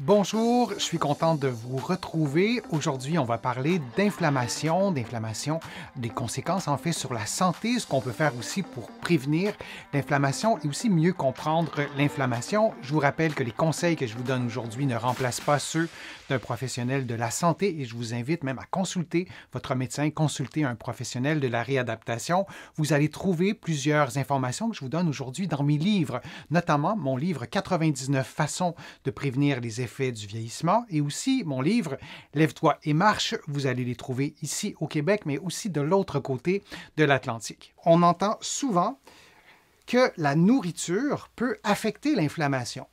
Bonjour, je suis content de vous retrouver. Aujourd'hui, on va parler d'inflammation, des conséquences en fait sur la santé, ce qu'on peut faire aussi pour prévenir l'inflammation et aussi mieux comprendre l'inflammation. Je vous rappelle que les conseils que je vous donne aujourd'hui ne remplacent pas ceux d'un professionnel de la santé et je vous invite même à consulter votre médecin, consulter un professionnel de la réadaptation. Vous allez trouver plusieurs informations que je vous donne aujourd'hui dans mes livres, notamment mon livre 99 façons de prévenir les effets du vieillissement et aussi mon livre Lève-toi et marche. Vous allez les trouver ici au Québec, mais aussi de l'autre côté de l'Atlantique. On entend souvent que la nourriture peut affecter l'inflammation.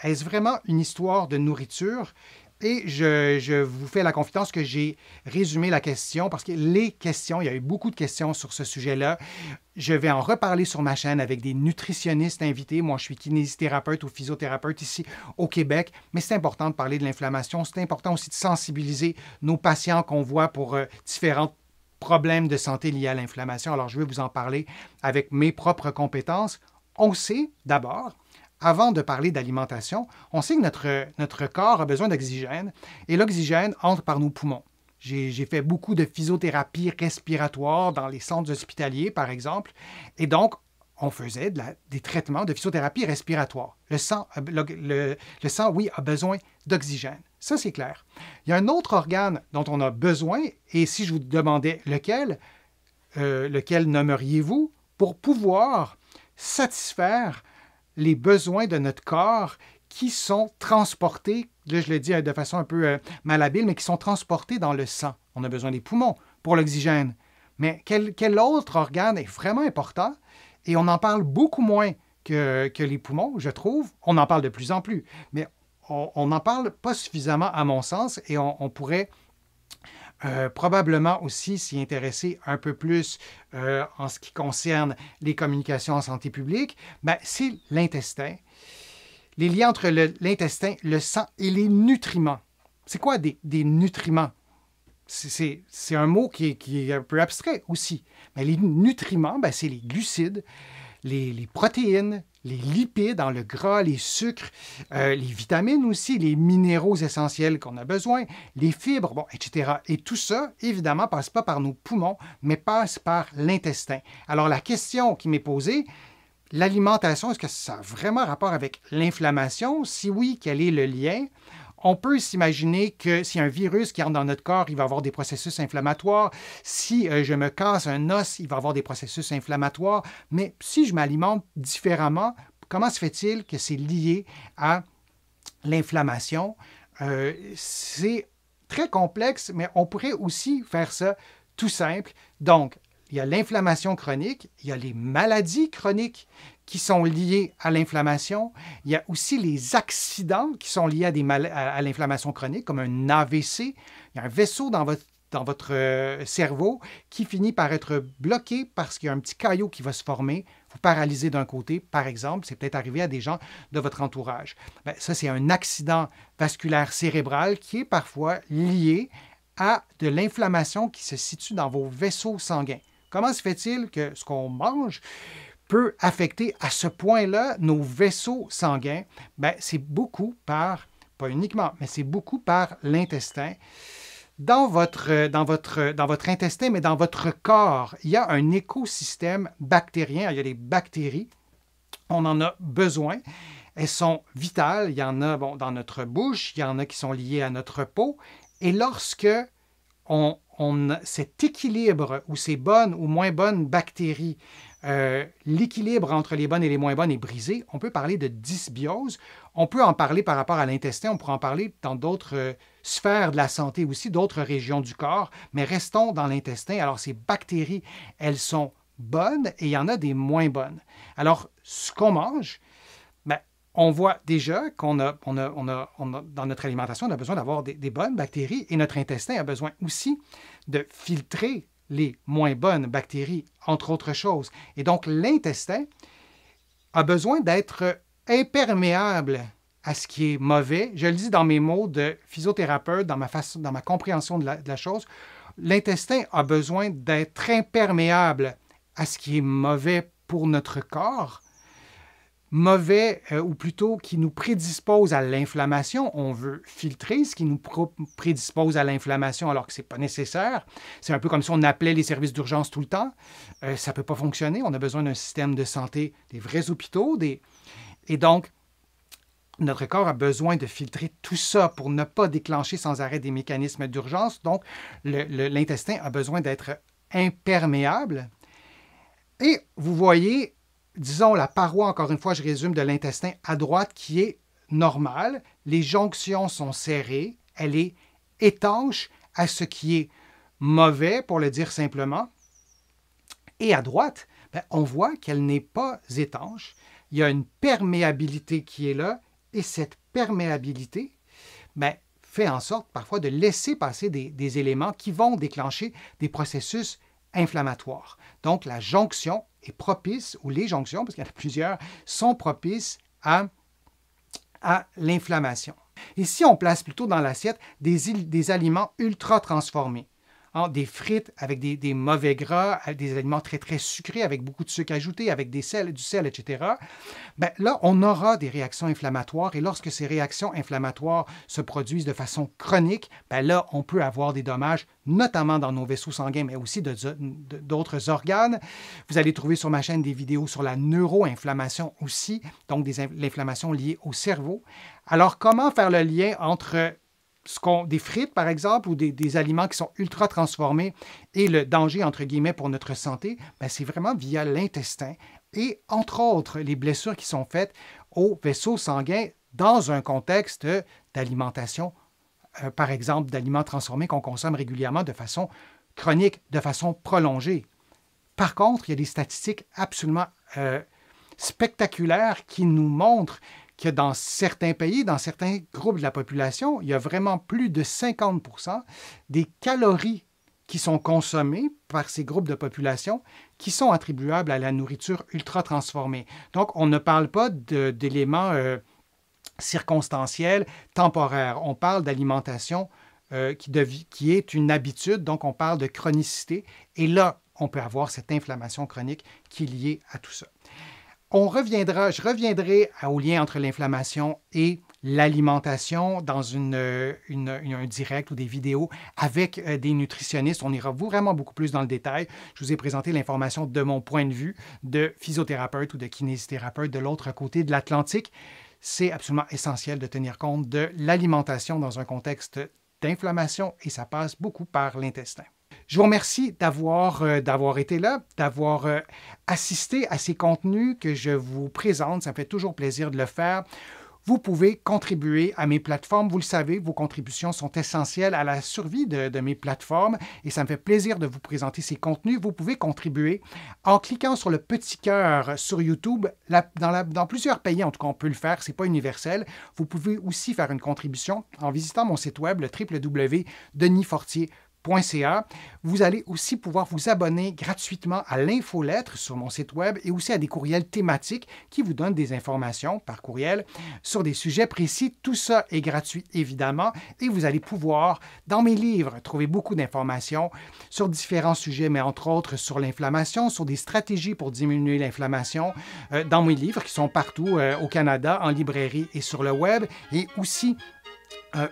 Est-ce vraiment une histoire de nourriture? Et je vous fais la confidence que j'ai résumé la question parce que les questions, il y a eu beaucoup de questions sur ce sujet-là. Je vais en reparler sur ma chaîne avec des nutritionnistes invités. Moi, je suis kinésithérapeute ou physiothérapeute ici au Québec, mais c'est important de parler de l'inflammation. C'est important aussi de sensibiliser nos patients qu'on voit pour différents problèmes de santé liés à l'inflammation. Alors, je vais vous en parler avec mes propres compétences. On sait d'abord, avant de parler d'alimentation, on sait que notre corps a besoin d'oxygène et l'oxygène entre par nos poumons. J'ai fait beaucoup de physiothérapie respiratoire dans les centres hospitaliers, par exemple, et donc on faisait des traitements de physiothérapie respiratoire. Le sang, oui, a besoin d'oxygène. Ça, c'est clair. Il y a un autre organe dont on a besoin, et si je vous demandais lequel nommeriez-vous pour pouvoir satisfaire les besoins de notre corps qui sont transportés, là je le dis de façon un peu malhabile, mais qui sont transportés dans le sang. On a besoin des poumons pour l'oxygène. Mais quel autre organe est vraiment important? Et on en parle beaucoup moins que les poumons, je trouve. On en parle de plus en plus, mais on n'en parle pas suffisamment à mon sens et on pourrait probablement aussi s'y intéresser un peu plus en ce qui concerne les communications en santé publique, c'est l'intestin. Les liens entre l'intestin, le sang et les nutriments. C'est quoi des nutriments? C'est un mot qui est un peu abstrait aussi. Mais les nutriments, c'est les glucides, les protéines, les lipides, le gras, les sucres, les vitamines aussi, les minéraux essentiels qu'on a besoin, les fibres, etc. Et tout ça, évidemment, passe pas par nos poumons, mais passe par l'intestin. Alors, la question qui m'est posée, l'alimentation, est-ce que ça a vraiment rapport avec l'inflammation? Si oui, quel est le lien? On peut s'imaginer que si un virus qui entre dans notre corps, il va avoir des processus inflammatoires. Si je me casse un os, il va avoir des processus inflammatoires. Mais si je m'alimente différemment, comment se fait-il que c'est lié à l'inflammation? C'est très complexe, mais on pourrait aussi faire ça tout simple. Donc, il y a l'inflammation chronique, il y a les maladies chroniques qui sont liées à l'inflammation. Il y a aussi les accidents qui sont liés à l'inflammation chronique, comme un AVC. Il y a un vaisseau dans votre cerveau qui finit par être bloqué parce qu'il y a un petit caillot qui va se former, vous paralyser d'un côté, par exemple. C'est peut-être arrivé à des gens de votre entourage. Ça, c'est un accident vasculaire cérébral qui est parfois lié à de l'inflammation qui se situe dans vos vaisseaux sanguins. Comment se fait-il que ce qu'on mange peut affecter à ce point-là nos vaisseaux sanguins? C'est beaucoup par, pas uniquement, mais c'est beaucoup par l'intestin. Dans votre intestin, mais dans votre corps, il y a un écosystème bactérien, il y a des bactéries. On en a besoin. Elles sont vitales. Il y en a dans notre bouche, il y en a qui sont liées à notre peau. Et lorsque cet équilibre ou ces bonnes ou moins bonnes bactéries, l'équilibre entre les bonnes et les moins bonnes est brisé, on peut parler de dysbiose. On peut en parler par rapport à l'intestin, on pourrait en parler dans d'autres sphères de la santé aussi, d'autres régions du corps, mais restons dans l'intestin. Alors, ces bactéries, elles sont bonnes et il y en a des moins bonnes. Alors, ce qu'on mange, on voit déjà qu'on a, dans notre alimentation, on a besoin d'avoir des bonnes bactéries et notre intestin a besoin aussi de filtrer les moins bonnes bactéries, entre autres choses. Et donc, l'intestin a besoin d'être imperméable à ce qui est mauvais. Je le dis dans mes mots de physiothérapeute, dans ma compréhension de la chose. L'intestin a besoin d'être imperméable à ce qui est mauvais pour notre corps, mauvais ou plutôt qui nous prédispose à l'inflammation. On veut filtrer ce qui nous prédispose à l'inflammation alors que ce n'est pas nécessaire. C'est un peu comme si on appelait les services d'urgence tout le temps. Ça ne peut pas fonctionner. On a besoin d'un système de santé, des vrais hôpitaux. Et donc, notre corps a besoin de filtrer tout ça pour ne pas déclencher sans arrêt des mécanismes d'urgence. Donc, l'intestin a besoin d'être imperméable. Et vous voyez, disons, la paroi, encore une fois, je résume, de l'intestin à droite qui est normale. Les jonctions sont serrées. Elle est étanche à ce qui est mauvais, pour le dire simplement. Et à droite, on voit qu'elle n'est pas étanche. Il y a une perméabilité qui est là. Et cette perméabilité fait en sorte parfois de laisser passer des éléments qui vont déclencher des processus inflammatoires. Donc, la jonction est propice, ou les jonctions, parce qu'il y en a plusieurs, sont propices à l'inflammation. Et si on place plutôt dans l'assiette des aliments ultra transformés, des frites avec des mauvais gras, des aliments très, très sucrés avec beaucoup de sucre ajouté, avec du sel, etc., là, on aura des réactions inflammatoires. Et lorsque ces réactions inflammatoires se produisent de façon chronique, là, on peut avoir des dommages, notamment dans nos vaisseaux sanguins, mais aussi d'autres organes. Vous allez trouver sur ma chaîne des vidéos sur la neuroinflammation aussi, donc l'inflammation liée au cerveau. Alors, comment faire le lien entre des frites, par exemple, ou des aliments qui sont ultra transformés et le danger, entre guillemets, pour notre santé, c'est vraiment via l'intestin et, entre autres, les blessures qui sont faites aux vaisseaux sanguins dans un contexte d'alimentation, par exemple, d'aliments transformés qu'on consomme régulièrement de façon chronique, de façon prolongée. Par contre, il y a des statistiques absolument spectaculaires qui nous montrent que dans certains pays, dans certains groupes de la population, il y a vraiment plus de 50% des calories qui sont consommées par ces groupes de population qui sont attribuables à la nourriture ultra transformée. Donc, on ne parle pas d'éléments circonstanciels, temporaires. On parle d'alimentation qui est une habitude, donc on parle de chronicité. Et là, on peut avoir cette inflammation chronique qui est liée à tout ça. Je reviendrai au lien entre l'inflammation et l'alimentation dans un direct ou des vidéos avec des nutritionnistes. On ira vraiment beaucoup plus dans le détail. Je vous ai présenté l'information de mon point de vue de physiothérapeute ou de kinésithérapeute de l'autre côté de l'Atlantique. C'est absolument essentiel de tenir compte de l'alimentation dans un contexte d'inflammation et ça passe beaucoup par l'intestin. Je vous remercie d'avoir été là, d'avoir assisté à ces contenus que je vous présente. Ça me fait toujours plaisir de le faire. Vous pouvez contribuer à mes plateformes. Vous le savez, vos contributions sont essentielles à la survie de mes plateformes et ça me fait plaisir de vous présenter ces contenus. Vous pouvez contribuer en cliquant sur le petit cœur sur YouTube. Dans plusieurs pays, en tout cas, on peut le faire. Ce n'est pas universel. Vous pouvez aussi faire une contribution en visitant mon site web, le www.denisfortier.ca. Vous allez aussi pouvoir vous abonner gratuitement à l'infolettre sur mon site web et aussi à des courriels thématiques qui vous donnent des informations par courriel sur des sujets précis. Tout ça est gratuit, évidemment, et vous allez pouvoir, dans mes livres, trouver beaucoup d'informations sur différents sujets, mais entre autres sur l'inflammation, sur des stratégies pour diminuer l'inflammation, dans mes livres qui sont partout au Canada, en librairie et sur le web, et aussi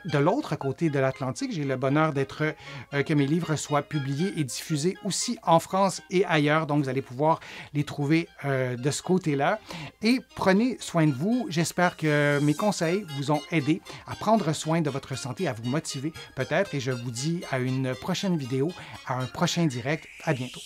de l'autre côté de l'Atlantique, j'ai le bonheur que mes livres soient publiés et diffusés aussi en France et ailleurs. Donc, vous allez pouvoir les trouver de ce côté-là. Et prenez soin de vous. J'espère que mes conseils vous ont aidé à prendre soin de votre santé, à vous motiver peut-être. Et je vous dis à une prochaine vidéo, à un prochain direct. À bientôt.